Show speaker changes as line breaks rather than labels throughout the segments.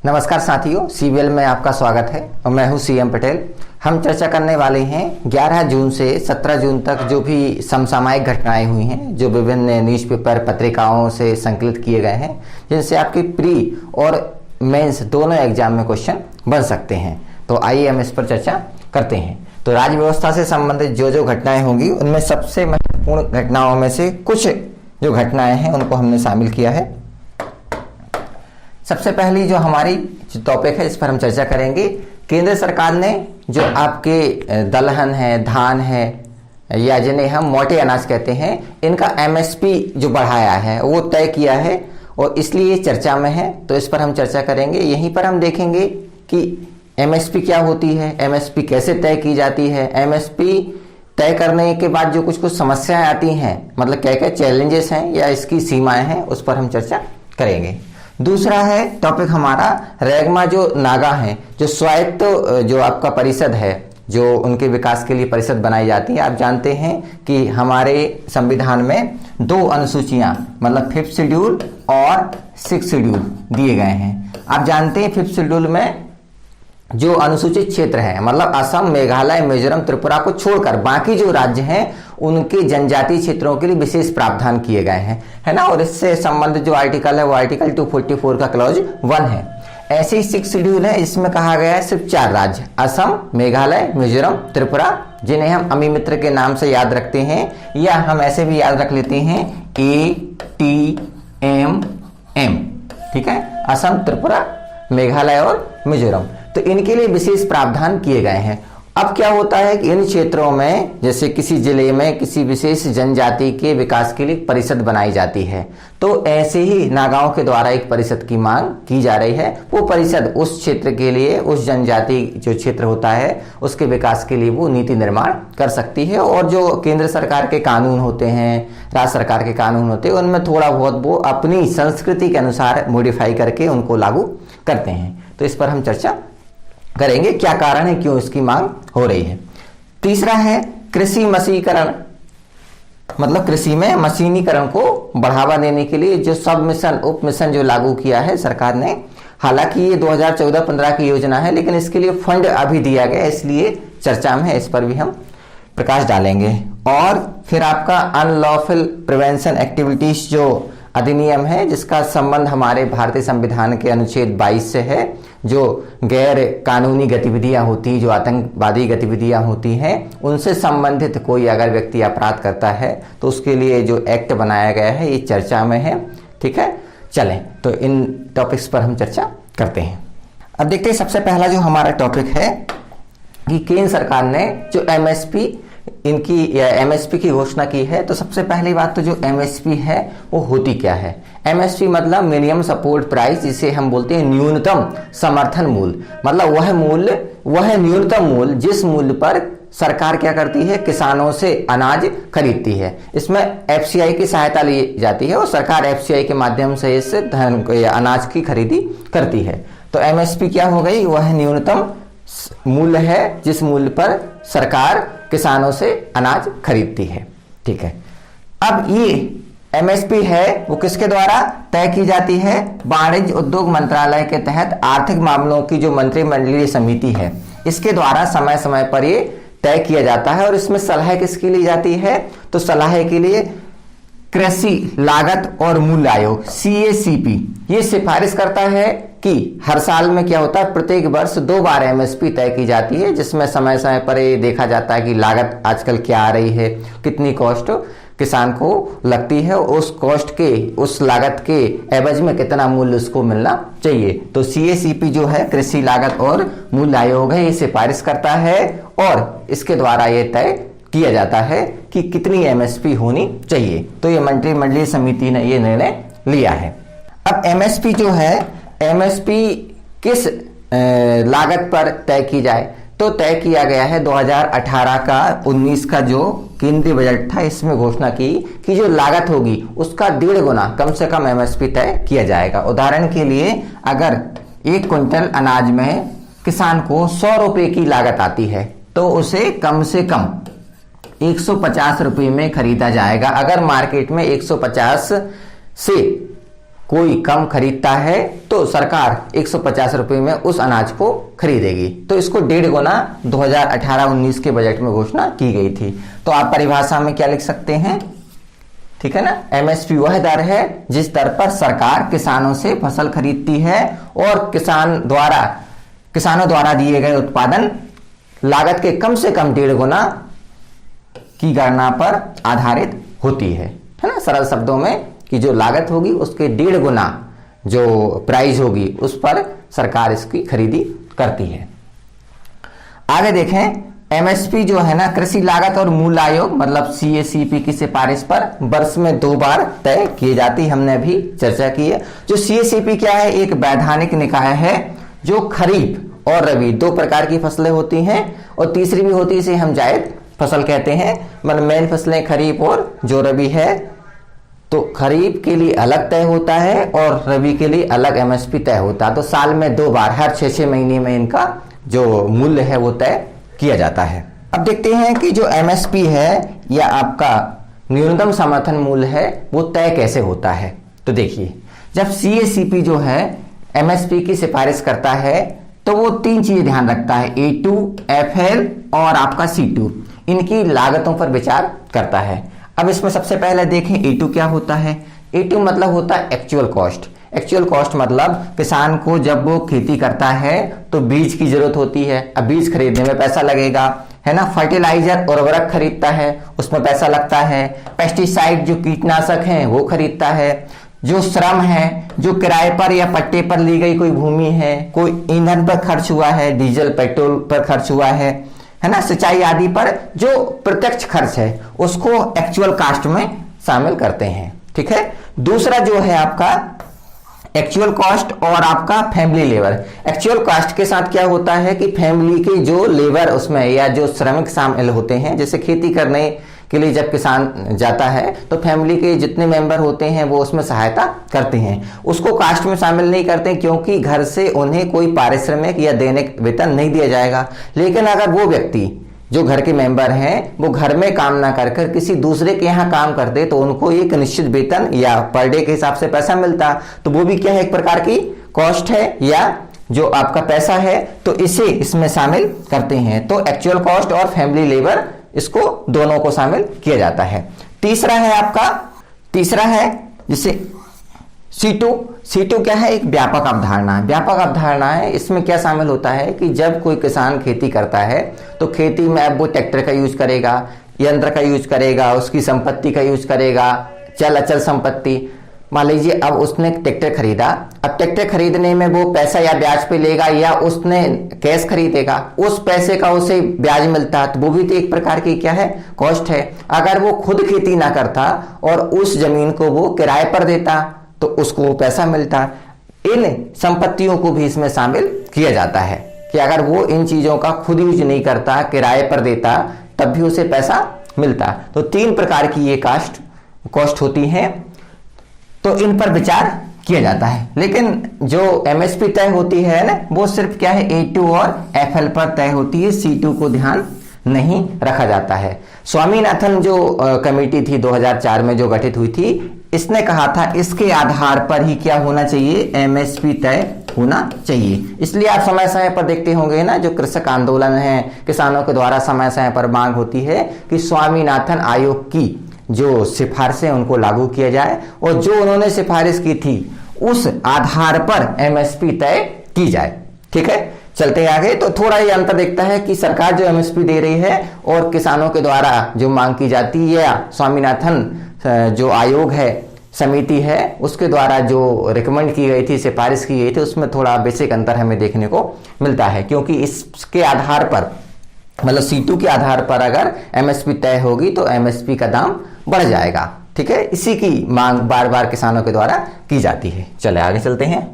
नमस्कार साथियों, सीबीएल में आपका स्वागत है और मैं हूं सीएम पटेल। हम चर्चा करने वाले हैं 11 जून से 17 जून तक जो भी समसामयिक घटनाएं हुई हैं, जो विभिन्न न्यूज़पेपर पत्रिकाओं से संकलित किए गए हैं, जिनसे आपकी प्री और मेंस दोनों एग्जाम में क्वेश्चन बन सकते हैं। तो आइए हम इस पर चर्चा करते हैं। तो राज्य व्यवस्था से संबंधित जो घटनाएं होंगी उनमें सबसे महत्वपूर्ण घटनाओं में से कुछ जो घटनाएं हैं उनको हमने शामिल किया है। सबसे पहली जो हमारी टॉपिक है इस पर हम चर्चा करेंगे। केंद्र सरकार ने जो आपके दलहन है, धान है या जिन्हें हम मोटे अनाज कहते हैं, इनका एमएसपी जो बढ़ाया है वो तय किया है और इसलिए चर्चा में है। तो इस पर हम चर्चा करेंगे। यहीं पर हम देखेंगे कि एमएसपी क्या होती है, एमएसपी कैसे तय की जाती है, एमएसपी तय करने के बाद जो कुछ समस्याएं आती हैं, मतलब क्या क्या चैलेंजेस हैं या इसकी सीमाएं हैं, उस पर हम चर्चा करेंगे। दूसरा है टॉपिक हमारा रेगमा, जो नागा हैं, जो स्वायत्त जो आपका परिषद है, जो उनके विकास के लिए परिषद बनाई जाती है। आप जानते हैं कि हमारे संविधान में 2 अनुसूचियां, मतलब 5th शेड्यूल और 6th शेड्यूल दिए गए हैं। आप जानते हैं 5th शेड्यूल में जो अनुसूचित क्षेत्र है, मतलब असम, मेघालय, मिजोरम, त्रिपुरा को छोड़कर बाकी जो राज्य हैं उनके जनजातीय क्षेत्रों के लिए विशेष प्रावधान किए गए हैं, है ना। और इससे संबंधित जो आर्टिकल है वो आर्टिकल 244 का क्लॉज 1 है। ऐसे ही 6th शेड्यूल है, इसमें कहा गया है सिर्फ 4 राज्य, असम, मेघालय, मिजोरम, त्रिपुरा, जिन्हें हम अमी मित्र के नाम से याद रखते हैं, या हम ऐसे भी याद रख लेते हैं ATMM, ठीक है, असम, त्रिपुरा, मेघालय और मिजोरम। तो इनके लिए विशेष प्रावधान किए गए हैं। अब क्या होता है कि इन क्षेत्रों में, जैसे किसी जिले में किसी विशेष जनजाति के विकास के लिए परिषद बनाई जाती है, तो ऐसे ही नागाओं के द्वारा एक परिषद की मांग की जा रही है। वो परिषद उस क्षेत्र के लिए, उस जनजाति जो क्षेत्र होता है उसके विकास के लिए वो नीति निर्माण कर सकती है। और जो केंद्र सरकार के कानून होते हैं, राज्य सरकार के कानून होते हैं, उनमें थोड़ा बहुत वो अपनी संस्कृति के अनुसार मॉडिफाई करके उनको लागू करते हैं। तो इस पर हम चर्चा करेंगे, क्या कारण है, क्यों इसकी मांग हो रही है। तीसरा है कृषि मशीकरण, मतलब कृषि में मशीनीकरण को बढ़ावा देने के लिए जो सब मिशन, उप मिशन जो लागू किया है सरकार ने। हालांकि ये 2014-15 की योजना है, लेकिन इसके लिए फंड अभी दिया गया, इसलिए चर्चा में है, इस पर भी हम प्रकाश डालेंगे। और फिर आपका अनलॉफुल प्रिवेंशन एक्टिविटीज जो अधिनियम है, जिसका संबंध हमारे भारतीय संविधान के अनुच्छेद 22 से है। जो गैर कानूनी गतिविधियां होती, जो आतंकवादी गतिविधियां होती हैं, उनसे संबंधित कोई अगर व्यक्ति अपराध करता है तो उसके लिए जो एक्ट बनाया गया है ये चर्चा में है, ठीक है। चलें तो इन टॉपिक्स पर हम चर्चा करते हैं। अब देखते हैं, सबसे पहला जो हमारा टॉपिक है कि केंद्र सरकार ने जो एमएसपी की घोषणा की है। तो सबसे पहली बात तो जो एमएसपी है वो होती क्या है। एमएसपी मतलब मिनिमम सपोर्ट प्राइस, जिसे हम बोलते हैं न्यूनतम समर्थन मूल्य। मतलब वह न्यूनतम मूल्य जिस मूल्य पर सरकार क्या करती है, किसानों से अनाज खरीदती है। इसमें एफसीआई की सहायता ली जाती है और सरकार एफसीआई के माध्यम से इस धन या अनाज की खरीदी करती है। तो एमएसपी क्या हो गई, वह न्यूनतम मूल्य है जिस मूल्य पर सरकार किसानों से अनाज खरीदती है, ठीक है। अब ये एमएसपी है वो किसके द्वारा तय की जाती है, वाणिज्य उद्योग मंत्रालय के तहत आर्थिक मामलों की जो मंत्रिमंडलीय समिति है, इसके द्वारा समय समय पर ये तय किया जाता है। और इसमें सलाह किसकी ली जाती है, तो सलाह के लिए कृषि लागत और मूल्य आयोग CACP ये सिफारिश करता है कि हर साल में क्या होता है, प्रत्येक वर्ष 2 बार एमएसपी तय की जाती है, जिसमें समय समय पर ये देखा जाता है कि लागत आजकल क्या आ रही है, कितनी कॉस्ट किसान को लगती है, उस कॉस्ट के, उस लागत के एवज में कितना मूल्य उसको मिलना चाहिए। तो CACP जो है, कृषि लागत और मूल्य आयोग है, ये सिफारिश करता है और इसके द्वारा ये तय किया जाता है कि कितनी एमएसपी होनी चाहिए। तो ये मंत्रिमंडलीय समिति ने ये निर्णय लिया है। अब एमएसपी जो है, एमएसपी किस लागत पर तय की जाए, तो तय किया गया है 2018 का 19 का जो केंद्रीय बजट था, इसमें घोषणा की कि जो लागत होगी उसका 1.5 गुना कम से कम एमएसपी तय किया जाएगा। उदाहरण के लिए, अगर 1 क्विंटल अनाज में किसान को 100 रुपए की लागत आती है, तो उसे कम से कम 150 रुपए में खरीदा जाएगा। अगर मार्केट में 150 से कोई कम खरीदता है तो सरकार 150 रुपये में उस अनाज को खरीदेगी। तो इसको 1.5 गुना 2018-19 के बजट में घोषणा की गई थी। तो आप परिभाषा में क्या लिख सकते हैं, ठीक है ना, एमएसपी वह दर है जिस दर पर सरकार किसानों से फसल खरीदती है और किसानों द्वारा दिए गए उत्पादन लागत के कम से कम 1.5 गुना की गणना पर आधारित होती है ना। सरल शब्दों में कि जो लागत होगी उसके 1.5 गुना जो प्राइस होगी उस पर सरकार इसकी खरीदी करती है। आगे देखें, एमएसपी जो है ना, कृषि लागत और मूल्य आयोग मतलब सीएसीपी की सिफारिश पर वर्ष में 2 बार तय की जाती, हमने अभी चर्चा की है। जो सीएसीपी क्या है, एक वैधानिक निकाय है जो खरीफ और रबी 2 प्रकार की फसलें होती हैं और तीसरी भी होती है, इसे हम जायद फसल कहते हैं। मतलब मेन फसलें खरीफ और जो रबी है, तो खरीफ के लिए अलग तय होता है और रबी के लिए अलग एमएसपी तय होता है। तो साल में 2 बार हर 6-6 महीने में इनका जो मूल्य है वो तय किया जाता है। अब देखते हैं कि जो एमएसपी है या आपका न्यूनतम समर्थन मूल्य है वो तय कैसे होता है। तो देखिए, जब सीएसीपी जो है एमएसपी की सिफारिश करता है तो वो 3 चीजें ध्यान रखता है, A2, FL और आपका C2, इनकी लागतों पर विचार करता है। अब इसमें सबसे पहले देखें A2 क्या होता है। A2 मतलब होता है एक्चुअल कॉस्ट। एक्चुअल कॉस्ट मतलब किसान को जब वो खेती करता है तो बीज की जरूरत होती है, अब बीज खरीदने में पैसा लगेगा, है ना। फर्टिलाइजर उर्वरक खरीदता है, उसमें पैसा लगता है। पेस्टिसाइड जो कीटनाशक हैं वो खरीदता है। जो श्रम है, जो किराए पर या पट्टे पर ली गई कोई भूमि है, कोई ईंधन पर खर्च हुआ है, डीजल पेट्रोल पर खर्च हुआ है ना, सिंचाई आदि पर जो प्रत्यक्ष खर्च है उसको एक्चुअल कास्ट में शामिल करते हैं, ठीक है। दूसरा जो है आपका एक्चुअल कॉस्ट और आपका फैमिली लेबर। एक्चुअल कॉस्ट के साथ क्या होता है कि फैमिली के जो लेबर उसमें या जो श्रमिक शामिल होते हैं, जैसे खेती करने के लिए जब किसान जाता है तो फैमिली के जितने मेंबर होते हैं वो उसमें सहायता करते हैं, उसको कास्ट में शामिल नहीं करते क्योंकि घर से उन्हें कोई पारिश्रमिक या दैनिक वेतन नहीं दिया जाएगा। लेकिन अगर वो व्यक्ति जो घर के मेंबर हैं वो घर में काम ना कर कर किसी दूसरे के यहाँ काम करते तो उनको एक निश्चित वेतन या पर डे के हिसाब से पैसा मिलता, तो वो भी क्या है, एक प्रकार की कॉस्ट है या जो आपका पैसा है, तो इसे इसमें शामिल करते हैं। तो एक्चुअल कॉस्ट और फैमिली लेबर, इसको दोनों को शामिल किया जाता है। तीसरा है जिसे C2 क्या है, एक व्यापक अवधारणा है। व्यापक अवधारणा है, इसमें क्या शामिल होता है कि जब कोई किसान खेती करता है तो खेती में अब वो ट्रैक्टर का यूज करेगा, यंत्र का यूज करेगा, उसकी संपत्ति का यूज करेगा, चल अचल संपत्ति। मान लीजिए अब उसने ट्रैक्टर खरीदा, अब ट्रैक्टर खरीदने में वो पैसा या ब्याज पे लेगा या उसने कैश खरीदेगा, उस पैसे का उसे ब्याज मिलता, तो वो भी तो एक प्रकार की क्या है, कॉस्ट है। अगर वो खुद खेती ना करता और उस जमीन को वो किराए पर देता तो उसको वो पैसा मिलता। इन संपत्तियों को भी इसमें शामिल किया जाता है कि अगर वो इन चीजों का खुद यूज नहीं करता, किराए पर देता, तब भी उसे पैसा मिलता। तो 3 प्रकार की ये कॉस्ट होती है, तो इन पर विचार किया जाता है। लेकिन जो एमएसपी तय होती है ना, वो सिर्फ क्या है, A2 और FL पर तय होती है, C2 को ध्यान नहीं रखा जाता है। स्वामीनाथन जो कमेटी थी 2004 में जो गठित हुई थी, इसने कहा था इसके आधार पर ही क्या होना चाहिए, एमएसपी तय होना चाहिए। इसलिए आप समय समय पर देखते होंगे ना, जो कृषक आंदोलन है, किसानों के द्वारा समय समय पर मांग होती है कि स्वामीनाथन आयोग की जो सिफारिशें उनको लागू किया जाए और जो उन्होंने सिफारिश की थी उस आधार पर एमएसपी तय की जाए, ठीक है। चलते आगे, तो थोड़ा ये अंतर देखता है कि सरकार जो एमएसपी दे रही है और किसानों के द्वारा जो मांग की जाती है या स्वामीनाथन जो आयोग है, समिति है, उसके द्वारा जो रिकमेंड की गई थी, सिफारिश की गई थी, उसमें थोड़ा बेसिक अंतर हमें देखने को मिलता है। क्योंकि इसके आधार पर मतलब C2 के आधार पर अगर एमएसपी तय होगी तो एमएसपी का दाम बढ़ जाएगा, ठीक है। इसी की मांग बार बार किसानों के द्वारा की जाती है। चले आगे चलते हैं।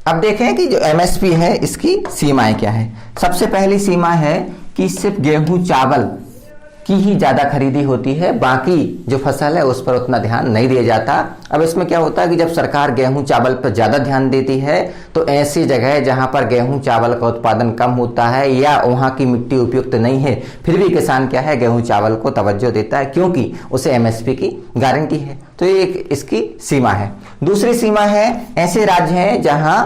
अब देखें कि जो एमएसपी है इसकी सीमाएं क्या है। सबसे पहली सीमा है कि सिर्फ गेहूं चावल की ही ज़्यादा खरीदी होती है, बाकी जो फसल है उस पर उतना ध्यान नहीं दिया जाता। अब इसमें क्या होता है कि जब सरकार गेहूं चावल पर ज़्यादा ध्यान देती है तो ऐसी जगह जहां पर गेहूं चावल का उत्पादन कम होता है या वहां की मिट्टी उपयुक्त नहीं है, फिर भी किसान क्या है गेहूं चावल को तवज्जो देता है, क्योंकि उसे एमएसपी की गारंटी है। तो ये एक इसकी सीमा है। दूसरी सीमा है, ऐसे राज्य हैं जहां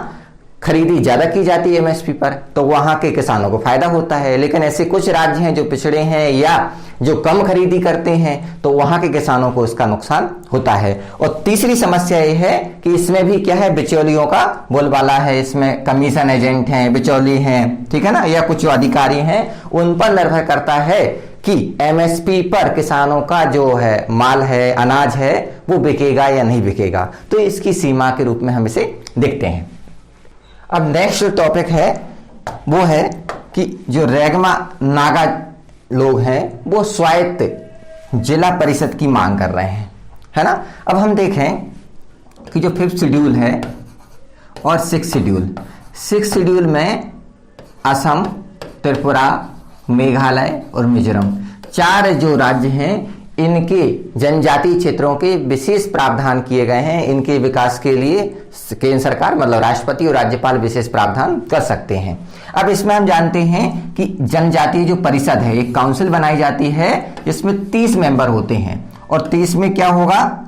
खरीदी ज्यादा की जाती है एमएसपी पर, तो वहां के किसानों को फायदा होता है। लेकिन ऐसे कुछ राज्य हैं जो पिछड़े हैं या जो कम खरीदी करते हैं, तो वहां के किसानों को इसका नुकसान होता है। और तीसरी समस्या ये है कि इसमें भी क्या है, बिचौलियों का बोलबाला है। इसमें कमीशन एजेंट हैं, बिचौली हैं, ठीक है ना, या कुछ जो अधिकारी हैं, उन पर निर्भर करता है कि एमएसपी पर किसानों का जो है माल है, अनाज है, वो बिकेगा या नहीं बिकेगा। तो इसकी सीमा के रूप में हम इसे देखते हैं। अब नेक्स्ट टॉपिक है वो है कि जो रेगमा नागा लोग हैं वो स्वायत्त जिला परिषद की मांग कर रहे हैं, है ना। अब हम देखें कि जो 5th शेड्यूल है और 6th शेड्यूल में असम, त्रिपुरा, मेघालय और मिजोरम 4 जो राज्य हैं, इनके जनजातीय क्षेत्रों के विशेष प्रावधान किए गए हैं। इनके विकास के लिए केंद्र सरकार मतलब राष्ट्रपति और राज्यपाल विशेष प्रावधान कर सकते हैं। अब इसमें हम जानते हैं कि जनजातीय जो परिषद है, एक काउंसिल बनाई जाती है जिसमें 30 मेंबर होते हैं, और 30 में क्या होगा,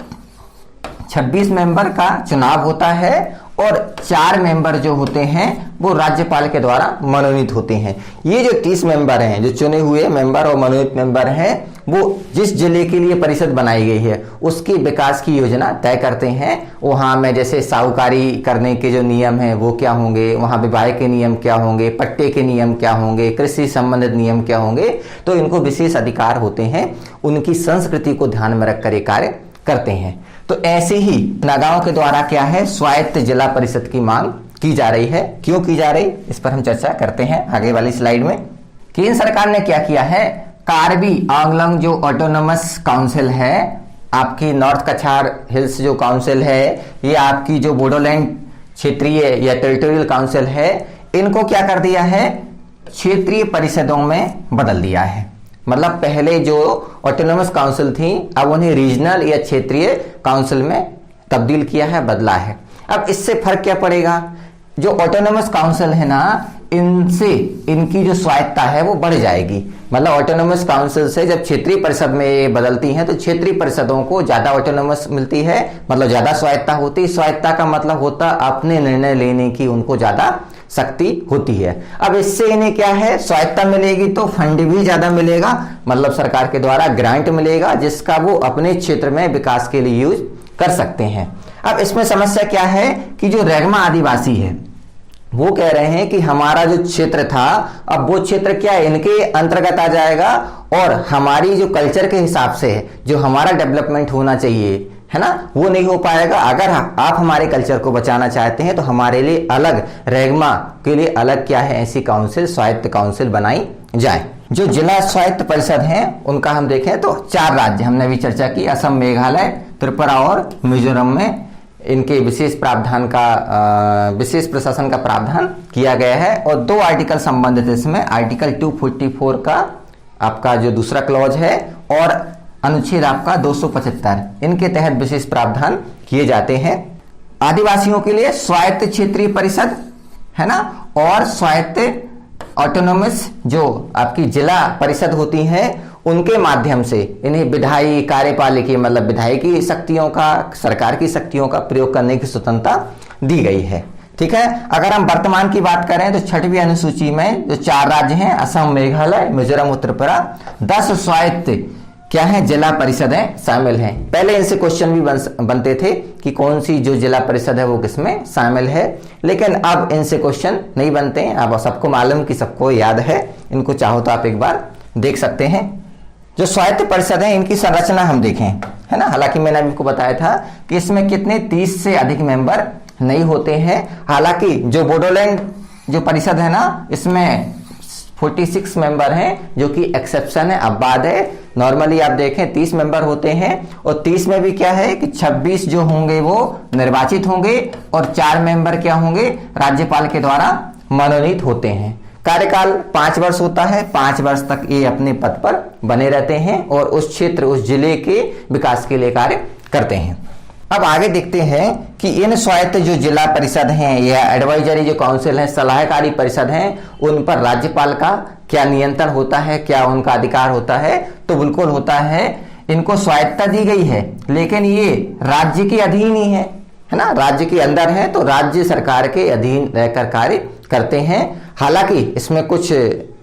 26 मेंबर का चुनाव होता है और 4 मेंबर जो होते हैं वो राज्यपाल के द्वारा मनोनीत होते हैं। ये जो 30 मेंबर हैं, जो चुने हुए मेंबर और मनोनीत मेंबर हैं, वो जिस जिले के लिए परिषद बनाई गई है उसके विकास की योजना तय करते हैं। वहां में जैसे साहूकारी करने के जो नियम हैं वो क्या होंगे, वहां विवाह के नियम क्या होंगे, पट्टे के नियम क्या होंगे, कृषि संबंधित नियम क्या होंगे, तो इनको विशेष अधिकार होते हैं। उनकी संस्कृति को ध्यान में रखकर ये कार्य करते हैं। तो ऐसे ही नागाओं के द्वारा क्या है, स्वायत्त जिला परिषद की मांग की जा रही है। क्यों की जा रही, इस पर हम चर्चा करते हैं आगे वाली स्लाइड में। केंद्र सरकार ने क्या किया है, कार्बी आंगलोंग जो ऑटोनोमस काउंसिल है, आपकी नॉर्थ कछार हिल्स जो काउंसिल है, ये आपकी जो बोडोलैंड क्षेत्रीय या टेरिटोरियल काउंसिल है, इनको क्या कर दिया है, क्षेत्रीय परिषदों में बदल दिया है। मतलब पहले जो ऑटोनोमस काउंसिल थी, अब उन्हें रीजनल या क्षेत्रीय काउंसिल में तब्दील किया है, बदला है। अब इससे फर्क क्या पड़ेगा, जो ऑटोनोमस काउंसिल है ना, इनसे इनकी जो स्वायत्ता है वो बढ़ जाएगी। मतलब ऑटोनोमस काउंसिल से जब क्षेत्रीय परिषद में ये बदलती हैं तो क्षेत्रीय परिषदों को ज्यादा ऑटोनोमस मिलती है, मतलब ज्यादा स्वायत्ता होती है। स्वायत्ता का मतलब होता अपने निर्णय लेने की उनको ज्यादा शक्ति होती है। अब इससे इन्हें क्या है, स्वायत्ता मिलेगी तो फंड भी ज्यादा मिलेगा, मतलब सरकार के द्वारा ग्रांट मिलेगा जिसका वो अपने क्षेत्र में विकास के लिए यूज कर सकते हैं। अब इसमें समस्या क्या है कि जो रेगमा आदिवासी है वो कह रहे हैं कि हमारा जो क्षेत्र था, अब वो क्षेत्र क्या है, इनके अंतर्गत आ जाएगा और हमारी जो कल्चर के हिसाब से जो हमारा डेवलपमेंट होना चाहिए, है ना, वो नहीं हो पाएगा। अगर आप हमारे कल्चर को बचाना चाहते हैं तो हमारे लिए अलग, रेगमा के लिए अलग क्या है, ऐसी काउंसिल, स्वायत्त काउंसिल बनाई जाए। जो जिला स्वायत्त परिषद हैं उनका हम देखें तो 4 राज्य हमने भी चर्चा की, असम, मेघालय, त्रिपुरा और मिजोरम में इनके विशेष प्रावधान का विशेष प्रशासन का प्रावधान किया गया है। और 2 आर्टिकल संबंधित इसमें, आर्टिकल 244 का आपका जो दूसरा क्लॉज है और अनुच्छेद आपका 275, इनके तहत विशेष प्रावधान किए जाते हैं। आदिवासियों के लिए स्वायत्त क्षेत्रीय परिषद, है ना, और स्वायत्त ऑटोनोमस जो आपकी जिला परिषद होती हैं, उनके माध्यम से इन्हें विधायी, कार्यपालिकी मतलब विधायकी शक्तियों का, सरकार की शक्तियों का प्रयोग करने की स्वतंत्रता दी गई है। ठीक है। अगर हम वर्तमान की बात करें तो 6वीं अनुसूची में जो 4 राज्य हैं, असम, मेघालय, मिजोरम, उत्तर त्रिपुरा, 10 स्वायत्त क्या है, जिला परिषदें शामिल हैं। पहले इनसे क्वेश्चन भी बनते थे कि कौन सी जो जिला परिषद है वो किसमें शामिल है, लेकिन अब इनसे क्वेश्चन नहीं बनते हैं। अब सबको मालूम कि सबको याद है, इनको चाहो तो आप एक बार देख सकते हैं। जो स्वायत्त परिषद है इनकी संरचना हम देखें, है ना। हालांकि मैंने आपको बताया था कि इसमें कितने 30 से अधिक मेंबर नहीं होते हैं। हालांकि जो बोडोलैंड जो परिषद है ना, इसमें 46 मेंबर हैं, जो कि एक्सेप्शन है, अपवाद है। नॉर्मली आप देखें 30 मेंबर होते हैं और 30 में भी क्या है कि 26 जो होंगे वो निर्वाचित होंगे और 4 मेंबर क्या होंगे, राज्यपाल के द्वारा मनोनीत होते हैं। कार्यकाल 5 वर्ष होता है, 5 वर्ष तक ये अपने पद पर बने रहते हैं और उस क्षेत्र, उस जिले के विकास के लिए कार्य करते हैं। अब आगे देखते हैं कि इन स्वायत्त जो जिला परिषद हैं या एडवाइजरी जो काउंसिल है, सलाहकारी परिषद हैं, उन पर राज्यपाल का क्या नियंत्रण होता है, क्या उनका अधिकार होता है? तो बिल्कुल होता है। इनको स्वायत्तता दी गई है, लेकिन ये राज्य के अधीन ही है ना, राज्य के अंदर है, तो राज्य सरकार के अधीन रहकर कार्य करते हैं। हालांकि इसमें कुछ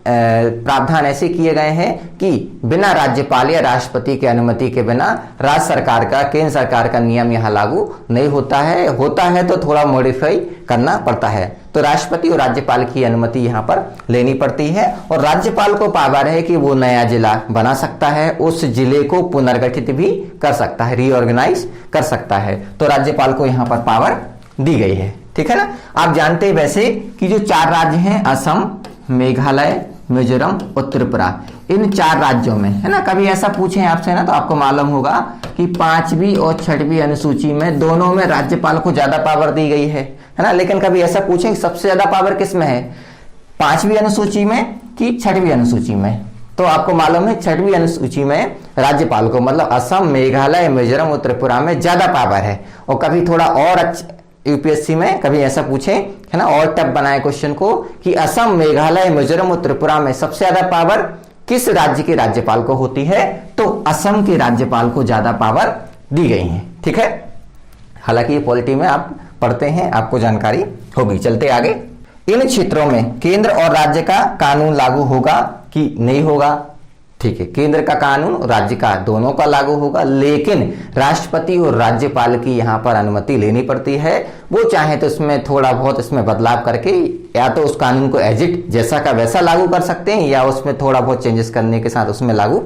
प्रावधान ऐसे किए गए हैं कि बिना राज्यपाल या राष्ट्रपति की अनुमति के बिना राज्य सरकार का, केंद्र सरकार का नियम यहाँ लागू नहीं होता है तो थोड़ा मॉडिफाई करना पड़ता है। तो राष्ट्रपति और राज्यपाल की अनुमति यहाँ पर लेनी पड़ती है और राज्यपाल को पावर है कि वो नया जिला बना सकता है, उस जिले को पुनर्गठित भी कर सकता है, रीऑर्गेनाइज कर सकता है। तो राज्यपाल को यहाँ पर पावर दी गई है, ठीक है ना। आप जानते हैं वैसे कि जो 4 राज्य हैं, असम, मेघालय, मिजोरम और त्रिपुरा, इन 4 राज्यों में, है ना, कभी ऐसा पूछें आपसे ना तो आपको मालूम होगा कि 5वीं और 6वीं अनुसूची में दोनों में राज्यपाल को ज्यादा पावर दी गई है ना। लेकिन कभी ऐसा पूछें कि सबसे ज्यादा पावर किस में है, 5वीं अनुसूची में कि 6वीं अनुसूची में? तो आपको मालूम है 6वीं अनुसूची में राज्यपाल को, मतलब असम, मेघालय, मिजोरम और त्रिपुरा में ज्यादा पावर है। और कभी थोड़ा और यूपीएससी में कभी ऐसा पूछे, है ना, और टफ बनाए क्वेश्चन को कि असम, मेघालय, मिजोरम और त्रिपुरा में सबसे ज्यादा पावर किस राज्य के राज्यपाल को होती है? तो असम के राज्यपाल को ज्यादा पावर दी गई है, ठीक है। हालांकि ये पॉलिटी में आप पढ़ते हैं, आपको जानकारी होगी। चलते आगे। इन क्षेत्रों में केंद्र और राज्य का कानून लागू होगा कि नहीं होगा? ठीक है, केंद्र का कानून और राज्य का दोनों का लागू होगा, लेकिन राष्ट्रपति और राज्यपाल की यहाँ पर अनुमति लेनी पड़ती है। वो चाहे तो इसमें थोड़ा बहुत इसमें बदलाव करके या तो उस कानून को एज इट जैसा का वैसा लागू कर सकते हैं या उसमें थोड़ा बहुत चेंजेस करने के साथ उसमें लागू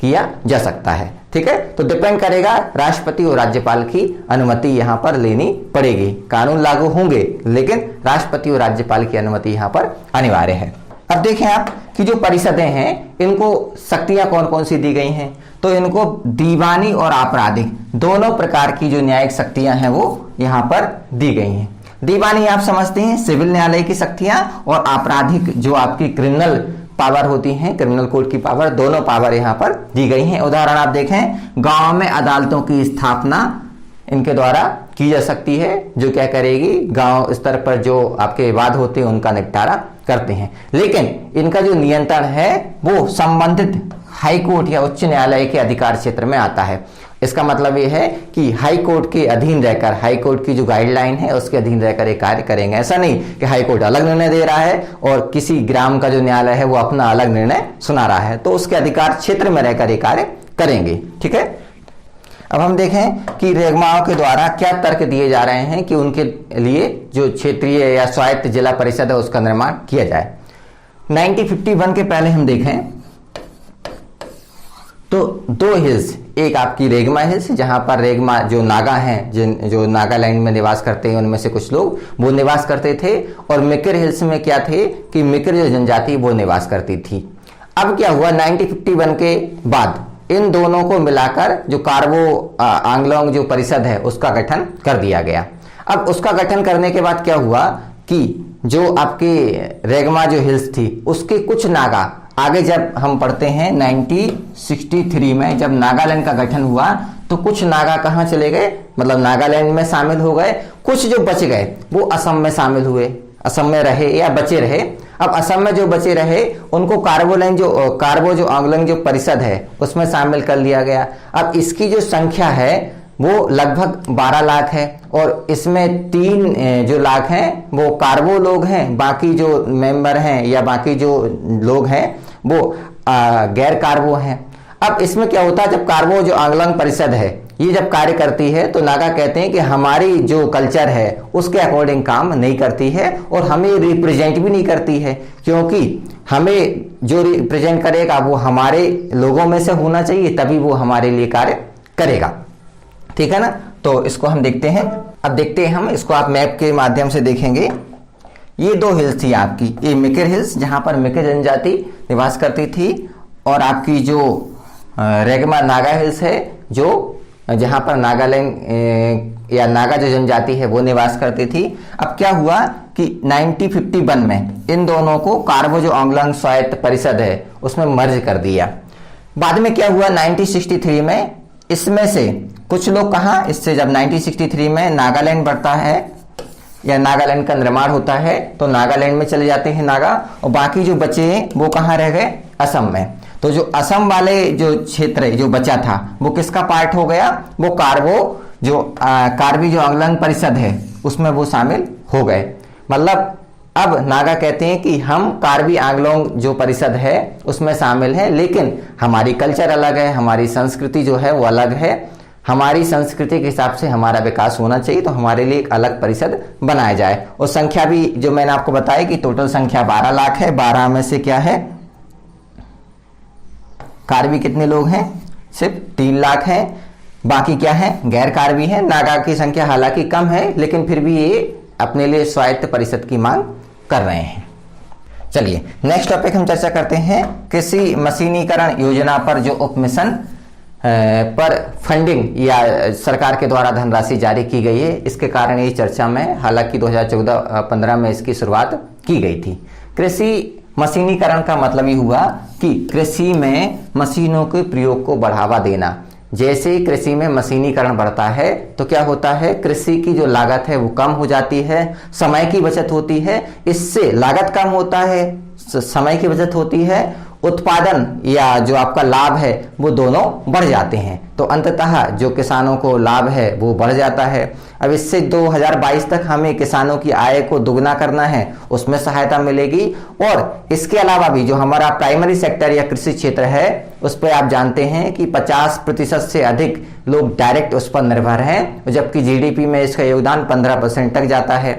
किया जा सकता है, ठीक है। तो डिपेंड करेगा, राष्ट्रपति और राज्यपाल की अनुमति यहाँ पर लेनी पड़ेगी। कानून लागू होंगे लेकिन राष्ट्रपति और राज्यपाल की अनुमति यहाँ पर अनिवार्य है। अब देखें आप कि जो परिषदें हैं इनको शक्तियां कौन कौन सी दी गई हैं? तो इनको दीवानी और आपराधिक दोनों प्रकार की जो न्यायिक शक्तियां हैं वो यहाँ पर दी गई हैं। दीवानी आप समझते हैं सिविल न्यायालय की शक्तियां, और आपराधिक जो आपकी क्रिमिनल पावर होती हैं, क्रिमिनल कोर्ट की पावर, दोनों पावर यहाँ पर दी गई हैं। उदाहरण आप देखें, गांव में अदालतों की स्थापना इनके द्वारा की जा सकती है, जो क्या करेगी, गांव स्तर पर जो आपके विवाद होते हैं उनका निपटारा करते हैं। लेकिन इनका जो नियंत्रण है वो संबंधित हाई कोर्ट या उच्च न्यायालय के अधिकार क्षेत्र में आता है। इसका मतलब ये है कि हाई कोर्ट के अधीन रहकर, हाई कोर्ट की जो गाइडलाइन है उसके अधीन रहकर ये कार्य करेंगे। ऐसा नहीं कि हाई कोर्ट अलग निर्णय दे रहा है और किसी ग्राम का जो न्यायालय है वो अपना अलग निर्णय सुना रहा है, तो उसके अधिकार क्षेत्र में रहकर ये कार्य करेंगे, ठीक है। अब हम देखें कि रेगमाओं के द्वारा क्या तर्क दिए जा रहे हैं कि उनके लिए जो क्षेत्रीय या स्वायत्त जिला परिषद है उसका निर्माण किया जाए। 1951 के पहले हम देखें तो 2 हिल्स, एक आपकी रेगमा हिल्स जहां पर रेगमा जो नागा हैं, जो नागालैंड में निवास करते हैं उनमें से कुछ लोग वो निवास करते थे, और मिकिर हिल्स में क्या थे कि मिकिर जो जनजाति वो निवास करती थी। अब क्या हुआ, 1951 के बाद इन दोनों को मिलाकर जो कार्बो आंगलोंग जो परिषद है उसका गठन कर दिया गया। अब उसका गठन करने के बाद क्या हुआ कि जो आपके रेगमा जो हिल्स थी उसके कुछ नागा, आगे जब हम पढ़ते हैं 1963 में जब नागालैंड का गठन हुआ तो कुछ नागा कहाँ चले गए, मतलब नागालैंड में शामिल हो गए, कुछ जो बच गए वो असम में शामिल हुए, असम में रहे या बचे रहे। अब असम में जो बचे रहे उनको कार्बो जो आंगलोंग जो परिषद है उसमें शामिल कर लिया गया। अब इसकी जो संख्या है वो लगभग 12 लाख है, और इसमें 3 जो लाख हैं वो कार्बो लोग हैं, बाकी जो मेंबर हैं या बाकी जो लोग हैं वो गैर कार्बो हैं। अब इसमें क्या होता है, जब कार्बो जो आंगलोंग परिषद है ये जब कार्य करती है तो नागा कहते हैं कि हमारी जो कल्चर है उसके अकॉर्डिंग काम नहीं करती है और हमें रिप्रेजेंट भी नहीं करती है, क्योंकि हमें जो रिप्रेजेंट करेगा वो हमारे लोगों में से होना चाहिए, तभी वो हमारे लिए कार्य करेगा, ठीक है ना। तो इसको हम देखते हैं। अब देखते हैं हम इसको, आप मैप के माध्यम से देखेंगे। ये 2 हिल्स थी आपकी, ये मिकिर हिल्स जहां पर मिकिर जनजाति निवास करती थी, और आपकी जो रेगमा नागा हिल्स है जो जहाँ पर नागालैंड या नागा जो जनजाति है वो निवास करती थी। अब क्या हुआ कि 1951 में इन दोनों को कार्बो जो आंग्लोंग स्वायत्त परिषद है उसमें मर्ज कर दिया। बाद में क्या हुआ 1963 में इसमें से कुछ लोग कहाँ, इससे जब 1963 में नागालैंड बढ़ता है या नागालैंड का निर्माण होता है तो नागालैंड में चले जाते हैं नागा, और बाकी जो बचे वो कहाँ रह गए, असम में। तो जो असम वाले जो क्षेत्र जो बचा था वो किसका पार्ट हो गया, वो कार्बी जो आंग्लोंग परिषद है उसमें वो शामिल हो गए। मतलब अब नागा कहते हैं कि हम कार्बी आंग्लोंग जो परिषद है उसमें शामिल है, लेकिन हमारी कल्चर अलग है, हमारी संस्कृति जो है वो अलग है, हमारी संस्कृति के हिसाब से हमारा विकास होना चाहिए, तो हमारे लिए एक अलग परिषद बनाया जाए। और संख्या भी जो मैंने आपको बताया कि टोटल संख्या 12 लाख है, 12 में से क्या है कार्बी कितने लोग हैं, सिर्फ 3 लाख हैं, बाकी क्या है गैर कार्बी है। नागा की संख्या हालांकि कम है लेकिन फिर भी ये अपने लिए स्वायत्त परिषद की मांग कर रहे हैं। चलिए नेक्स्ट टॉपिक हम चर्चा करते हैं कृषि मशीनीकरण योजना पर जो उप मिशन पर फंडिंग या सरकार के द्वारा धनराशि जारी की गई है, इसके कारण ये चर्चा में, हालांकि 2014-15 में इसकी शुरुआत की गई थी। कृषि मशीनीकरण का मतलब ये हुआ कि कृषि में मशीनों के प्रयोग को बढ़ावा देना। जैसे ही कृषि में मशीनीकरण बढ़ता है तो क्या होता है, कृषि की जो लागत है वो कम हो जाती है, समय की बचत होती है, इससे लागत कम होता है, समय की बचत होती है, उत्पादन या जो आपका लाभ है वो दोनों बढ़ जाते हैं। तो अंततः जो किसानों को लाभ है वो बढ़ जाता है। अब इससे 2022 तक हमें किसानों की आय को दुगना करना है, उसमें सहायता मिलेगी। और इसके अलावा भी जो हमारा प्राइमरी सेक्टर या कृषि क्षेत्र है उस पर आप जानते हैं कि 50% से अधिक लोग डायरेक्ट उस पर निर्भर हैं, जबकि जीडीपी में इसका योगदान 15% तक जाता है।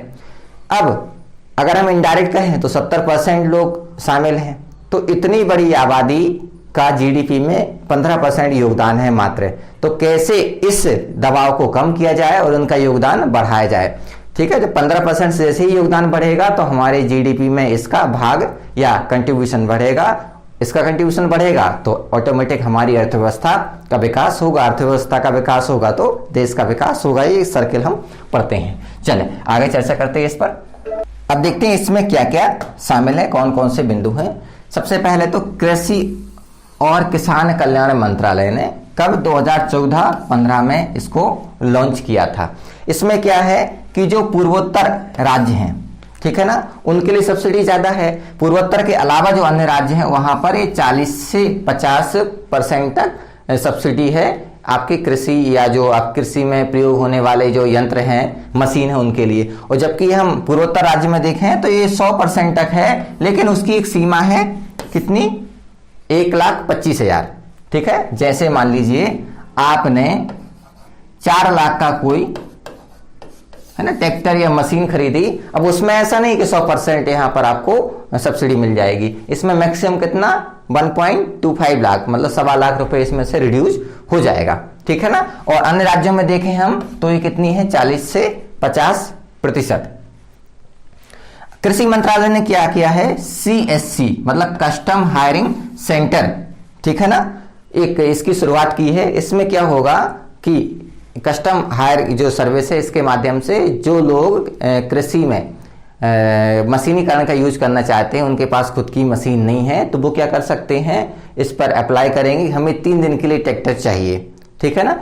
अब अगर हम इनडायरेक्ट कहें तो 70% लोग शामिल हैं, तो इतनी बड़ी आबादी का जीडीपी में 15% योगदान है मात्र। तो कैसे इस दबाव को कम किया जाए और उनका योगदान बढ़ाया जाए। ठीक है, जब 15% से जैसे ही योगदान बढ़ेगा तो हमारे जीडीपी में इसका भाग या कंट्रीब्यूशन बढ़ेगा। इसका कंट्रीब्यूशन बढ़ेगा तो ऑटोमेटिक हमारी अर्थव्यवस्था का विकास होगा, अर्थव्यवस्था का विकास होगा तो देश का विकास होगा। ये सर्किल हम पढ़ते हैं। चले आगे चर्चा करते हैं इस पर। अब देखते हैं इसमें क्या क्या शामिल है, कौन कौन से बिंदु हैं। सबसे पहले तो कृषि और किसान कल्याण मंत्रालय ने कब 2014-15 में इसको लॉन्च किया था। इसमें क्या है कि जो पूर्वोत्तर राज्य हैं, ठीक है ना, उनके लिए सब्सिडी ज्यादा है। पूर्वोत्तर के अलावा जो अन्य राज्य हैं वहां पर ये 40 से 50% तक सब्सिडी है आपकी कृषि या जो आप कृषि में प्रयोग होने वाले जो यंत्र हैं, मशीन है उनके लिए। और जबकि हम पूर्वोत्तर राज्य में देखें तो ये 100% तक है, लेकिन उसकी एक सीमा है कितनी, 1,25,000। ठीक है, जैसे मान लीजिए आपने 4 लाख का कोई है ना ट्रैक्टर या मशीन खरीदी। अब उसमें ऐसा नहीं कि 100% यहां पर आपको सब्सिडी मिल जाएगी। इसमें मैक्सिमम कितना 1.25 लाख, मतलब 1.25 लाख रुपए इसमें से रिड्यूस हो जाएगा। ठीक है ना। और अन्य राज्यों में देखें हम तो ये कितनी है 40 से 50%। कृषि मंत्रालय ने क्या किया है, CSC मतलब कस्टम हायरिंग सेंटर, ठीक है ना, एक इसकी शुरुआत की है। इसमें क्या होगा कि कस्टम हायर जो सर्विस है इसके माध्यम से जो लोग कृषि में मशीनीकरण का यूज करना चाहते हैं, उनके पास खुद की मशीन नहीं है, तो वो क्या कर सकते हैं, इस पर अप्लाई करेंगे। हमें 3 दिन के लिए ट्रैक्टर चाहिए, ठीक है ना।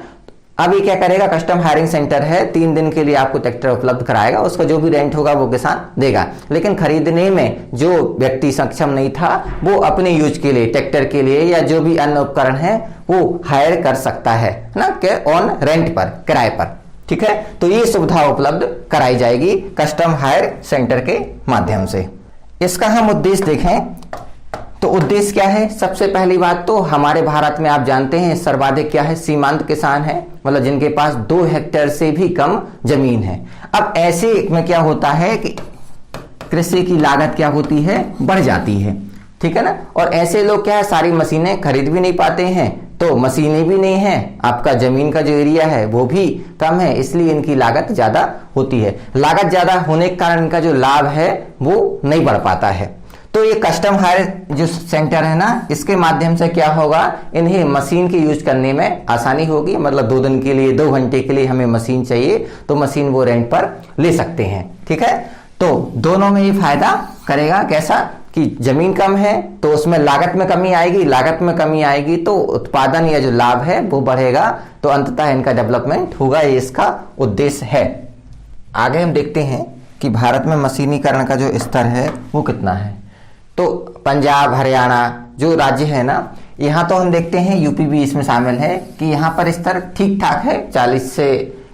अब ये क्या करेगा, कस्टम हायरिंग सेंटर है, 3 दिन के लिए आपको ट्रैक्टर उपलब्ध कराएगा, उसका जो भी रेंट होगा वो किसान देगा। लेकिन खरीदने में जो व्यक्ति सक्षम नहीं था वो अपने यूज के लिए ट्रैक्टर के लिए या जो भी अन्य उपकरण है वो हायर कर सकता है ना, ऑन रेंट पर, किराए पर। ठीक है, तो ये सुविधा उपलब्ध कराई जाएगी कस्टम हायर सेंटर के माध्यम से। इसका हम उद्देश्य देखें तो उद्देश्य क्या है, सबसे पहली बात तो हमारे भारत में आप जानते हैं सर्वाधिक क्या है, सीमांत किसान है, मतलब जिनके पास 2 हेक्टेयर से भी कम जमीन है। अब ऐसे में क्या होता है कि कृषि की लागत क्या होती है, बढ़ जाती है, ठीक है ना। और ऐसे लोग क्या है, सारी मशीनें खरीद भी नहीं पाते हैं, तो मशीनें भी नहीं है, आपका जमीन का जो एरिया है वो भी कम है, इसलिए इनकी लागत ज्यादा होती है। लागत ज्यादा होने के कारण इनका जो लाभ है वो नहीं बढ़ पाता है। तो ये कस्टम हायर जो सेंटर है ना, इसके माध्यम से क्या होगा, इन्हें मशीन के यूज करने में आसानी होगी। मतलब 2 दिन के लिए, 2 घंटे के लिए हमें मशीन चाहिए तो मशीन वो रेंट पर ले सकते हैं। ठीक है, तो दोनों में ये फायदा करेगा। कैसा कि जमीन कम है तो उसमें लागत में कमी आएगी, लागत में कमी आएगी तो उत्पादन या जो लाभ है वो बढ़ेगा, तो अंततः इनका डेवलपमेंट होगा, ये इसका उद्देश्य है। आगे हम देखते हैं कि भारत में मशीनीकरण का जो स्तर है वो कितना है। तो पंजाब, हरियाणा जो राज्य है ना, यहाँ तो हम देखते हैं, यूपी भी इसमें शामिल है, कि यहाँ पर स्तर ठीक ठाक है 40 से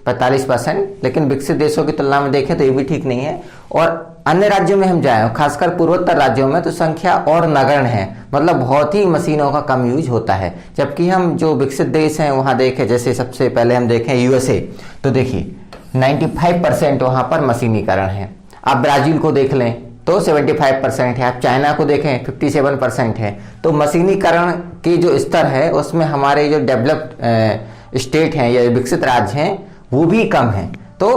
45%, लेकिन विकसित देशों की तुलना में देखें तो ये भी ठीक नहीं है। और अन्य राज्यों में हम जाएं, खासकर पूर्वोत्तर राज्यों में, तो संख्या और नगण्य है, मतलब बहुत ही मशीनों का कम यूज होता है। जबकि हम जो विकसित देश हैं वहां देखें, जैसे सबसे पहले हम देखें यूएसए, तो देखिए 95% वहां पर मशीनीकरण है। आप ब्राजील को देख लें तो 75% है, आप चाइना को देखें 57% है। तो मशीनीकरण की जो स्तर है उसमें हमारे जो डेवलप्ड स्टेट हैं या विकसित राज्य हैं वो भी कम है। तो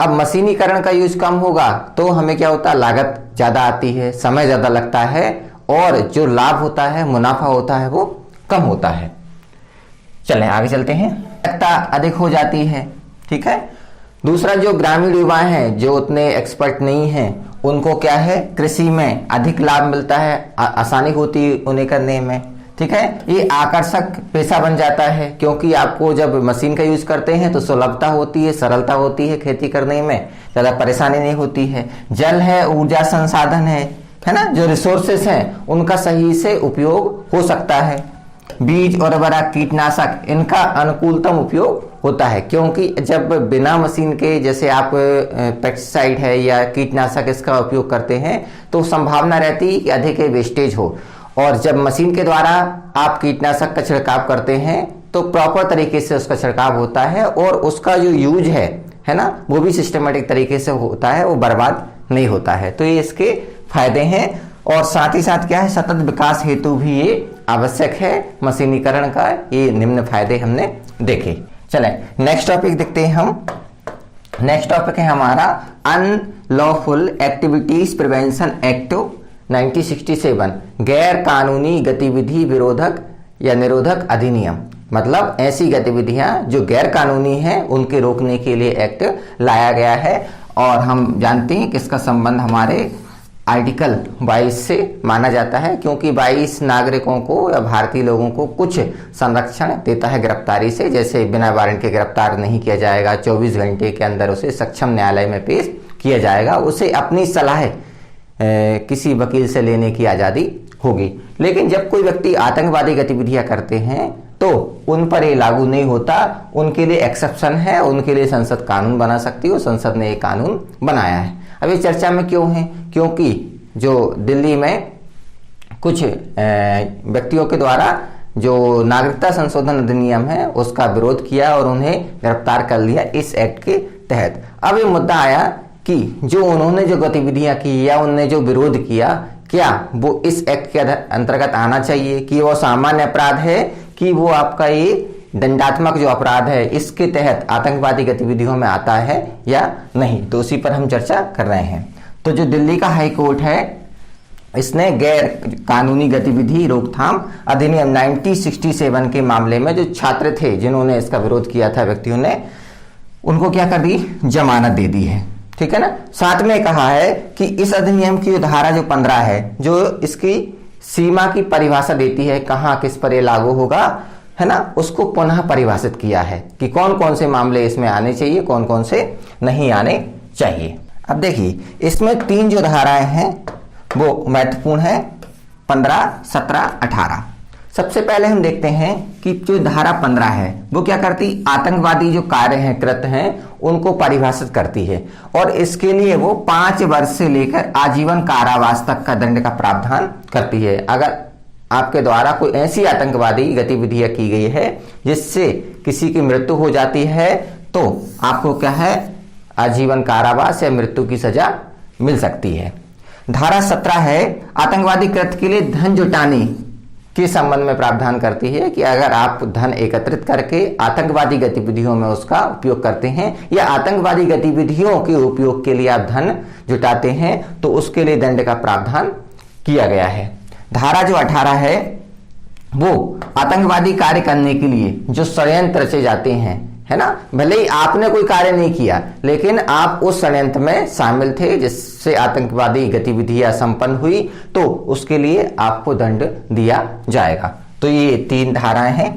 अब मशीनीकरण का यूज कम होगा तो हमें क्या होता है, लागत ज्यादा आती है, समय ज्यादा लगता है, और जो लाभ होता है, मुनाफा होता है, वो कम होता है। चलें आगे चलते हैं। आवश्यकता अधिक हो जाती है। ठीक है, दूसरा जो ग्रामीण युवा हैं जो उतने एक्सपर्ट नहीं हैं, उनको क्या है, कृषि में अधिक लाभ मिलता है, आसानी होती है उन्हें करने में। ठीक है, ये आकर्षक पेशा बन जाता है, क्योंकि आपको जब मशीन का यूज करते हैं तो सुलभता होती है, सरलता होती है, खेती करने में ज्यादा परेशानी नहीं होती है। जल है, ऊर्जा संसाधन है ना, जो रिसोर्सेस हैं उनका सही से उपयोग हो सकता है। बीज और उर्वरक, कीटनाशक, इनका अनुकूलतम उपयोग होता है, क्योंकि जब बिना मशीन के, जैसे आप पेस्टिसाइड है या कीटनाशक इसका उपयोग करते हैं तो संभावना रहती है कि अधिक वेस्टेज हो, और जब मशीन के द्वारा आप कीटनाशक का छिड़काव करते हैं तो प्रॉपर तरीके से उसका छिड़काव होता है, और उसका जो यूज है ना, वो भी सिस्टमेटिक तरीके से होता है, वो बर्बाद नहीं होता है। तो ये इसके फायदे हैं, और साथ ही साथ क्या है, सतत विकास हेतु भी ये आवश्यक है मशीनीकरण का। ये निम्न फायदे हमने देखे। चलें नेक्स्ट टॉपिक देखते हैं हम। नेक्स्ट टॉपिक है हमारा अनलॉफुल एक्टिविटीज प्रिवेंशन एक्ट 1967, गैर कानूनी गतिविधि विरोधक या निरोधक अधिनियम। मतलब ऐसी गतिविधियां जो गैर कानूनी हैं उनके रोकने के लिए एक्ट लाया गया है। और हम जानते हैं कि इसका संबंध हमारे आर्टिकल 22 से माना जाता है, क्योंकि 22 नागरिकों को या भारतीय लोगों को कुछ संरक्षण देता है गिरफ्तारी से। जैसे बिना वारंट के गिरफ्तार नहीं किया जाएगा, 24 घंटे के अंदर उसे सक्षम न्यायालय में पेश किया जाएगा, उसे अपनी सलाह किसी वकील से लेने की आज़ादी होगी। लेकिन जब कोई व्यक्ति आतंकवादी गतिविधियां करते हैं तो उन पर ये लागू नहीं होता, उनके लिए एक्सेप्शन है, उनके लिए संसद कानून बना सकती है, संसद ने ये कानून बनाया है। अब ये चर्चा में क्यों है, क्योंकि जो दिल्ली में कुछ व्यक्तियों के द्वारा जो नागरिकता संशोधन अधिनियम है उसका विरोध किया और उन्हें गिरफ्तार कर लिया इस एक्ट के तहत। अब ये मुद्दा आया कि जो उन्होंने जो गतिविधियां की या उन्होंने जो विरोध किया, क्या वो इस एक्ट के अंतर्गत आना चाहिए, कि वो सामान्य अपराध है, कि वो आपका ये दंडात्मक जो अपराध है इसके तहत आतंकवादी गतिविधियों में आता है या नहीं। तो उसी पर हम चर्चा कर रहे हैं। तो जो दिल्ली का हाई कोर्ट है, इसने गैर कानूनी गतिविधि रोकथाम अधिनियम 1967 के मामले में जो छात्र थे जिन्होंने इसका विरोध किया था, व्यक्तियों ने, उनको क्या कर दी, जमानत दे दी है। ठीक है ना। साथ में कहा है कि इस अधिनियम की धारा जो 15 है, जो इसकी सीमा की परिभाषा देती है, कहाँ किस पर ये लागू होगा, है ना, उसको पुनः परिभाषित किया है कि कौन कौन से मामले इसमें आने चाहिए, कौन कौन से नहीं आने चाहिए। अब देखिए, इसमें 3 जो धाराएं हैं वो महत्वपूर्ण है, 15, 17, 18। सबसे पहले हम देखते हैं कि जो धारा 15 है वो क्या करती, आतंकवादी जो कार्य हैं, कृत्य हैं, उनको परिभाषित करती है, और इसके लिए वो 5 वर्ष से लेकर आजीवन कारावास तक का दंड का प्रावधान करती है। अगर आपके द्वारा कोई ऐसी आतंकवादी गतिविधियां की गई है जिससे किसी की मृत्यु हो जाती है तो आपको क्या है, आजीवन कारावास या मृत्यु की सजा मिल सकती है। धारा 17 है, आतंकवादी कृत्य के लिए धन जुटाने के संबंध में प्रावधान करती है कि अगर आप धन एकत्रित करके आतंकवादी गतिविधियों में उसका उपयोग करते हैं या आतंकवादी गतिविधियों के उपयोग के लिए आप धन जुटाते हैं तो उसके लिए दंड का प्रावधान किया गया है। धारा जो 18 है वो आतंकवादी कार्य करने के लिए जो षड्यंत्र रचे जाते हैं, है ना, भले ही आपने कोई कार्य नहीं किया लेकिन आप उस षड्यंत्र में शामिल थे जिससे आतंकवादी गतिविधियां संपन्न हुई, तो उसके लिए आपको दंड दिया जाएगा। तो ये 3 धाराएं हैं।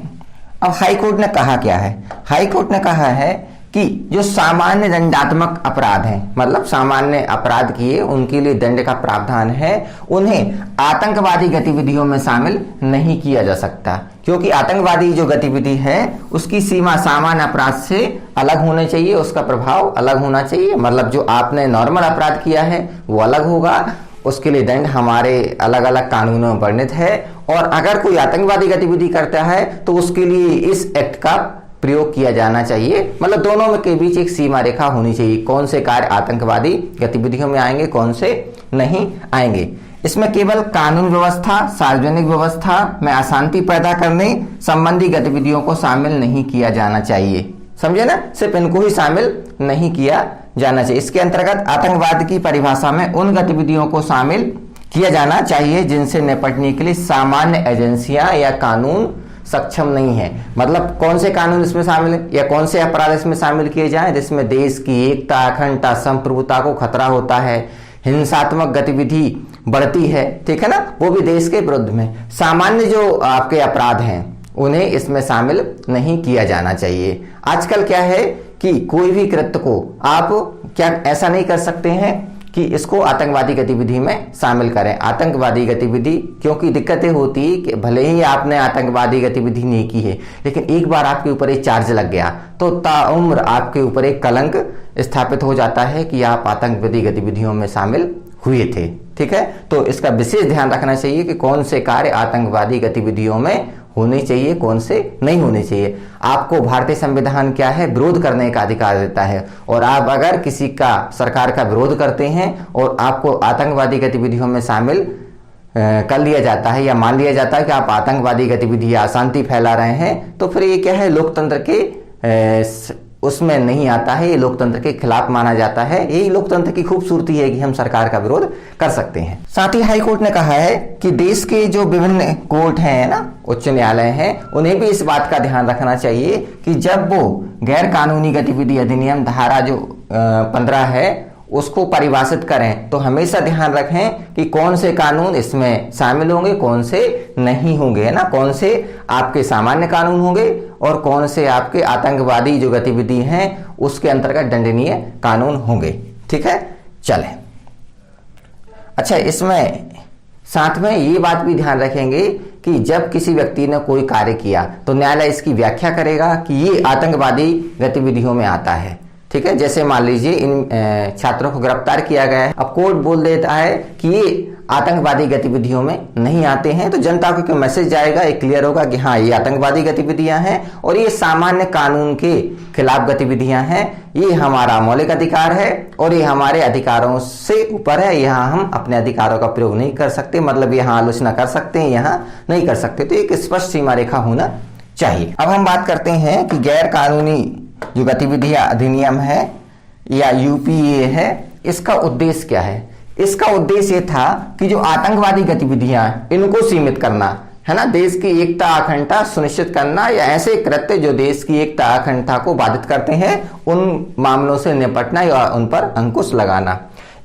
अब हाई कोर्ट ने कहा क्या है? हाई कोर्ट ने कहा है कि जो सामान्य दंडात्मक अपराध हैं, मतलब सामान्य अपराध किए उनके लिए दंड का प्रावधान है, उन्हें आतंकवादी गतिविधियों में शामिल नहीं किया जा सकता, क्योंकि आतंकवादी जो गतिविधि है उसकी सीमा सामान्य अपराध से अलग होनी चाहिए, उसका प्रभाव अलग होना चाहिए। मतलब जो आपने नॉर्मल अपराध किया है वो अलग होगा, उसके लिए दंड हमारे अलग अलग कानूनों में वर्णित है। और अगर कोई आतंकवादी गतिविधि करता है तो उसके लिए इस एक्ट का प्रयोग किया जाना चाहिए। मतलब दोनों में के बीच एक सीमा रेखा होनी चाहिए, कौन से कार्य आतंकवादी गतिविधियों में आएंगे, कौन से नहीं आएंगे। इसमें केवल कानून व्यवस्था, सार्वजनिक व्यवस्था में अशांति पैदा करने संबंधी गतिविधियों को शामिल नहीं किया जाना चाहिए। समझे ना, सिर्फ इनको ही शामिल नहीं किया जाना चाहिए। इसके अंतर्गत आतंकवाद की परिभाषा में उन गतिविधियों को शामिल किया जाना चाहिए जिनसे निपटने के लिए सामान्य एजेंसियां या कानून सक्षम नहीं है। मतलब कौन से कानून इसमें शामिल है या कौन से अपराध इसमें शामिल किए जाएं जिसमें देश की एकता, अखंडता, संप्रभुता को खतरा होता है, हिंसात्मक गतिविधि बढ़ती है, ठीक है ना, वो भी देश के विरुद्ध में। सामान्य जो आपके अपराध हैं उन्हें इसमें शामिल नहीं किया जाना चाहिए। आजकल क्या है कि कोई भी कृत्य को आप क्या ऐसा नहीं कर सकते हैं कि इसको आतंकवादी गतिविधि में शामिल करें। आतंकवादी गतिविधि, क्योंकि दिक्कतें होती है कि भले ही आपने आतंकवादी गतिविधि नहीं की है लेकिन एक बार आपके ऊपर एक चार्ज लग गया तो ताउम्र आपके ऊपर एक कलंक स्थापित हो जाता है कि आप आतंकवादी गतिविधियों में शामिल हुए थे, ठीक है। तो इसका विशेष ध्यान रखना चाहिए कि कौन से कार्य आतंकवादी गतिविधियों में होने चाहिए, कौन से नहीं होने चाहिए। आपको भारतीय संविधान क्या है, विरोध करने का अधिकार देता है, और आप अगर किसी का, सरकार का विरोध करते हैं और आपको आतंकवादी गतिविधियों में शामिल कर लिया जाता है या मान लिया जाता है कि आप आतंकवादी गतिविधि या अशांति फैला रहे हैं, तो फिर ये क्या है, लोकतंत्र के उसमें नहीं आता है, ये लोकतंत्र के खिलाफ माना जाता है। यही लोकतंत्र की खूबसूरती है कि हम सरकार का विरोध कर सकते हैं। साथ ही हाई कोर्ट ने कहा है कि देश के जो विभिन्न कोर्ट हैं ना, उच्च न्यायालय हैं, उन्हें भी इस बात का ध्यान रखना चाहिए कि जब वो गैर कानूनी गतिविधि अधिनियम धारा जो 15 है उसको परिभाषित करें तो हमेशा ध्यान रखें कि कौन से कानून इसमें शामिल होंगे, कौन से नहीं होंगे, है ना, कौन से आपके सामान्य कानून होंगे और कौन से आपके आतंकवादी जो गतिविधि हैं उसके अंतर्गत दंडनीय कानून होंगे, ठीक है। चले, अच्छा, इसमें साथ में ये बात भी ध्यान रखेंगे कि जब किसी व्यक्ति ने कोई कार्य किया तो न्यायालय इसकी व्याख्या करेगा कि ये आतंकवादी गतिविधियों में आता है, ठीक है। जैसे मान लीजिए इन छात्रों को गिरफ्तार किया गया है, अब कोर्ट बोल देता है कि ये आतंकवादी गतिविधियों में नहीं आते हैं, तो जनता को मैसेज जाएगा, एक क्लियर होगा कि हाँ ये आतंकवादी गतिविधियां हैं और ये सामान्य कानून के खिलाफ गतिविधियां हैं, ये हमारा मौलिक अधिकार है और ये हमारे अधिकारों से ऊपर है, यहाँ हम अपने अधिकारों का प्रयोग नहीं कर सकते, मतलब यहाँ आलोचना कर सकते हैं, यहाँ नहीं कर सकते। तो एक स्पष्ट सीमा रेखा होना चाहिए। अब हम बात करते हैं कि गैर कानूनी जो गतिविधियां अधिनियम है या यूपीए है, इसका उद्देश्य क्या है। इसका उद्देश्य ये था कि जो आतंकवादी गतिविधियां इनको सीमित करना, है ना, देश की एकता अखंडता सुनिश्चित करना या ऐसे कृत्य जो देश की एकता अखंडता को बाधित करते हैं उन मामलों से निपटना या उन पर अंकुश लगाना।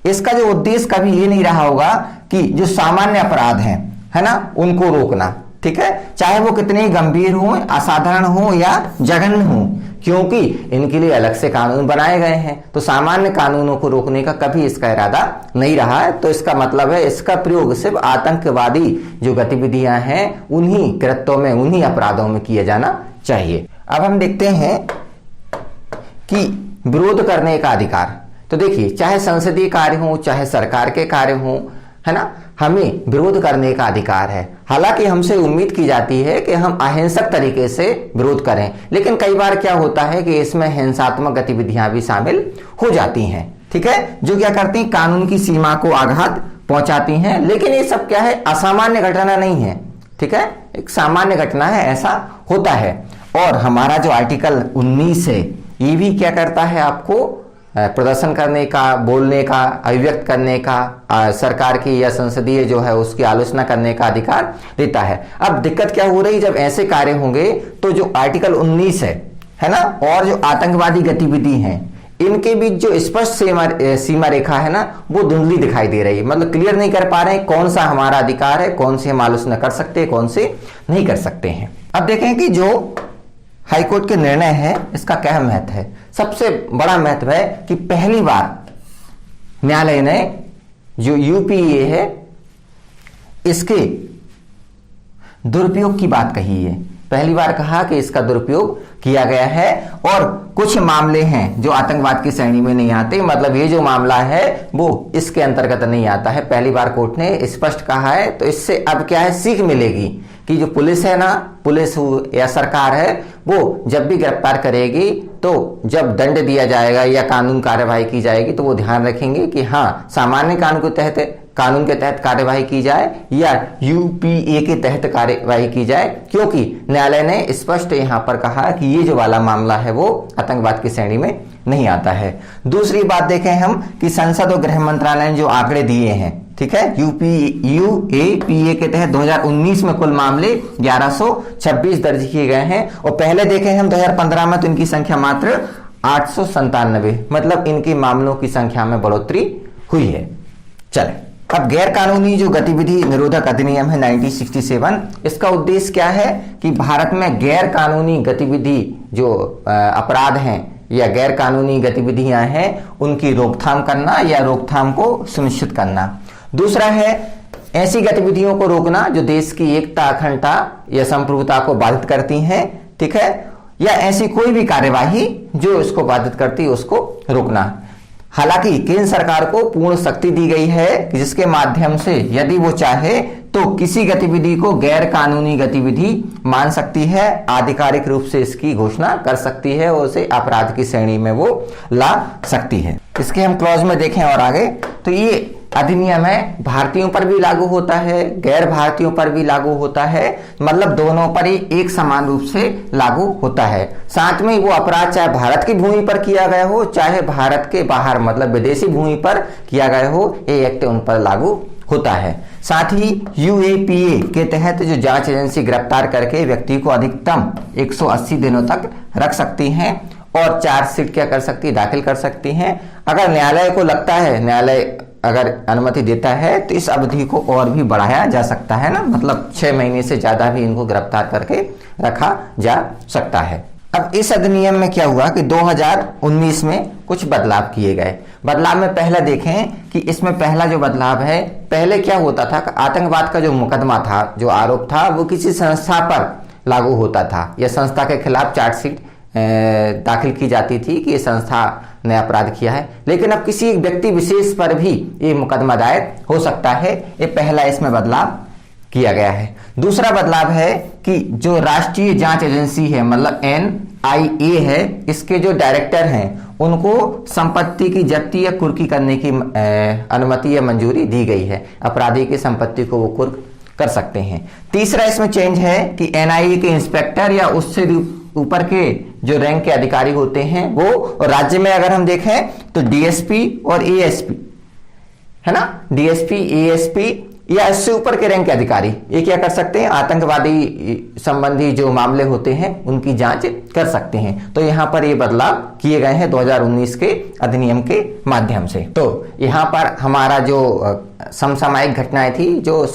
इसका जो उद्देश्य कभी ये नहीं रहा होगा कि जो सामान्य अपराध हैं, है ना, उनको रोकना, ठीक है, चाहे वो कितने गंभीर हो, असाधारण हो या जघन्य हो, क्योंकि इनके लिए अलग से कानून बनाए गए हैं। तो सामान्य कानूनों को रोकने का कभी इसका इरादा नहीं रहा है। तो इसका मतलब है इसका प्रयोग सिर्फ आतंकवादी जो गतिविधियां हैं उन्हीं कृत्यों में, उन्हीं अपराधों में किया जाना चाहिए। अब हम देखते हैं कि विरोध करने का अधिकार। तो देखिए, चाहे संसदीय कार्य हो, चाहे सरकार के कार्य हो, है ना, हमें विरोध करने का अधिकार है। हालांकि हमसे उम्मीद की जाती है कि हम अहिंसक तरीके से विरोध करें, लेकिन कई बार क्या होता है कि इसमें हिंसात्मक गतिविधियां भी शामिल हो जाती हैं, ठीक है, जो क्या करती हैं, कानून की सीमा को आघात पहुंचाती हैं। लेकिन ये सब क्या है, असामान्य घटना नहीं है, ठीक है, एक सामान्य घटना है, ऐसा होता है। और हमारा जो आर्टिकल 19 है ये भी क्या करता है, आपको प्रदर्शन करने का, बोलने का, अभिव्यक्त करने का, सरकार की या संसदीय जो है उसकी आलोचना करने का अधिकार देता है। अब दिक्कत क्या हो रही, जब ऐसे कार्य होंगे तो जो आर्टिकल 19 है ना, और जो आतंकवादी गतिविधि हैं, इनके बीच जो स्पष्ट सीमा रेखा है ना, वो धुंधली दिखाई दे रही है। मतलब क्लियर नहीं कर पा रहे हैं कौन सा हमारा अधिकार है, कौन से हम आलोचना कर सकते हैं, कौन से नहीं कर सकते हैं। अब देखें कि जो हाईकोर्ट के निर्णय है इसका क्या महत्व है। सबसे बड़ा महत्व है कि पहली बार न्यायालय ने जो यूपीए है इसके दुरुपयोग की बात कही है। पहली बार कहा कि इसका दुरुपयोग किया गया है, और कुछ मामले हैं जो आतंकवाद की श्रेणी में नहीं आते, मतलब ये जो मामला है वो इसके अंतर्गत नहीं आता है। पहली बार कोर्ट ने स्पष्ट कहा है। तो इससे अब क्या है, सीख मिलेगी कि जो पुलिस है ना, पुलिस या सरकार है, वो जब भी गिरफ्तार करेगी तो जब दंड दिया जाएगा या कानून कार्यवाही की जाएगी तो वो ध्यान रखेंगे कि हाँ सामान्य कानून के तहत कार्यवाही की जाए या यूपीए के तहत कार्यवाही की जाए, क्योंकि न्यायालय ने स्पष्ट यहां पर कहा कि ये जो वाला मामला है वो आतंकवाद की श्रेणी में नहीं आता है। दूसरी बात देखें हम कि संसद और गृह मंत्रालय ने जो आंकड़े दिए हैं, ठीक है, यूएपीए के तहत 2019 में कुल मामले 1126 दर्ज किए गए हैं, और पहले देखें हम 2015 में तो इनकी संख्या मात्र 897, मतलब इनके मामलों की संख्या में बढ़ोतरी हुई है। चले अब गैर कानूनी जो गतिविधि निरोधक अधिनियम है 1967, इसका उद्देश्य क्या है कि भारत में गैर कानूनी गतिविधि जो अपराध हैं या गैर कानूनी गतिविधियां हैं उनकी रोकथाम करना या रोकथाम को सुनिश्चित करना। दूसरा है ऐसी गतिविधियों को रोकना जो देश की एकता, अखंडता या संप्रभुता को बाधित करती हैं, ठीक है, या ऐसी कोई भी कार्यवाही जो इसको बाधित करती है उसको रोकना। हालांकि केंद्र सरकार को पूर्ण शक्ति दी गई है कि जिसके माध्यम से यदि वो चाहे तो किसी गतिविधि को गैर कानूनी गतिविधि मान सकती है, आधिकारिक रूप से इसकी घोषणा कर सकती है और उसे अपराध की श्रेणी में वो ला सकती है। इसके हम क्लॉज में देखें और आगे, तो ये अधिनियम है भारतीयों पर भी लागू होता है, गैर भारतीयों पर भी लागू होता है, मतलब दोनों पर ही एक समान रूप से लागू होता है। साथ में वो अपराध चाहे भारत की भूमि पर किया गया हो चाहे भारत के बाहर मतलब विदेशी भूमि पर किया गया हो, ये एक्ट उन पर लागू होता है। साथ ही यूएपीए के तहत जो जांच एजेंसी गिरफ्तार करके व्यक्ति को अधिकतम 180 दिनों तक रख सकती हैं और चार्जशीट क्या कर सकती है, दाखिल कर सकती हैं। अगर न्यायालय को लगता है, न्यायालय अगर अनुमति देता है तो इस अवधि को और भी बढ़ाया जा सकता है ना, मतलब 6 महीने से ज्यादा भी इनको गिरफ्तार करके रखा जा सकता है। अब इस अधिनियम में क्या हुआ कि 2019 में कुछ बदलाव किए गए। बदलाव में पहले देखें कि इसमें पहला जो बदलाव है, पहले क्या होता था, आतंकवाद का जो मुकदमा था, जो आरोप था, वो किसी संस्था पर लागू होता था या संस्था के खिलाफ चार्जशीट दाखिल की जाती थी कि ये संस्था ने अपराध किया है। लेकिन अब किसी एक व्यक्ति विशेष पर भी ये मुकदमा दायर हो सकता है। ये पहला इसमें बदलाव किया गया है। दूसरा बदलाव है कि जो राष्ट्रीय जांच एजेंसी है मतलब NIA है, इसके जो डायरेक्टर हैं उनको संपत्ति की जब्ती या कुर्की करने की अनुमति या मंजूरी दी गई है। अपराधी की संपत्ति को वो कुर्क कर सकते हैं। तीसरा इसमें चेंज है कि NIA के इंस्पेक्टर या उससे ऊपर के जो रैंक के अधिकारी होते हैं वो, राज्य में अगर हम देखें तो DSP और ASP है ना, DSP ASP या इससे ऊपर के रैंक के अधिकारी ये क्या कर सकते हैं, आतंकवादी संबंधी जो मामले होते हैं उनकी जांच कर सकते हैं। तो यहाँ पर ये बदलाव किए गए हैं 2019 के अधिनियम के माध्यम से। तो यहाँ पर हमारा जो समसामयिक घटनाएं थी जो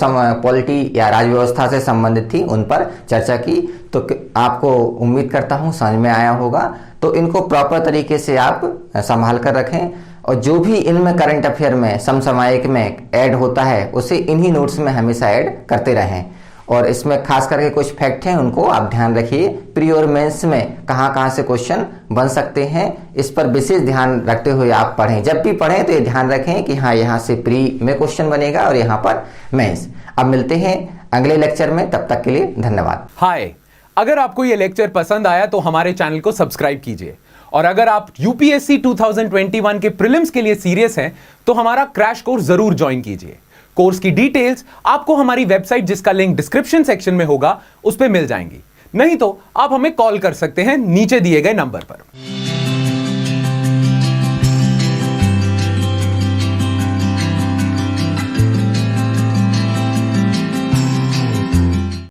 पॉलिटी या राज व्यवस्था से संबंधित थी उन पर चर्चा की। तो आपको उम्मीद करता हूँ समझ में आया होगा। तो इनको प्रॉपर तरीके से आप संभाल कर रखें और जो भी इनमें करंट अफेयर में समसामयिक में ऐड होता है उसे इन्हीं नोट्स में हमेशा ऐड करते रहें। और इसमें खास करके कुछ फैक्ट हैं उनको आप ध्यान रखिए। प्री और मेंस में कहाँ से क्वेश्चन बन सकते हैं इस पर विशेष ध्यान रखते हुए आप पढ़ें। जब भी पढ़ें तो ये ध्यान रखें कि हाँ यहाँ से प्री में क्वेश्चन बनेगा और यहाँ पर मेंस। अब मिलते हैं अगले लेक्चर में, तब तक के लिए धन्यवाद।
हाय, अगर आपको ये लेक्चर पसंद आया तो हमारे चैनल को सब्सक्राइब कीजिए और अगर आप यूपीएससी 2021 के प्रीलिम्स के लिए सीरियस हैं तो हमारा क्रैश कोर्स जरूर ज्वाइन कीजिए। कोर्स की डिटेल्स आपको हमारी वेबसाइट जिसका लिंक डिस्क्रिप्शन सेक्शन में होगा उस पर मिल जाएंगी। नहीं तो आप हमें कॉल कर सकते हैं नीचे दिए गए नंबर पर।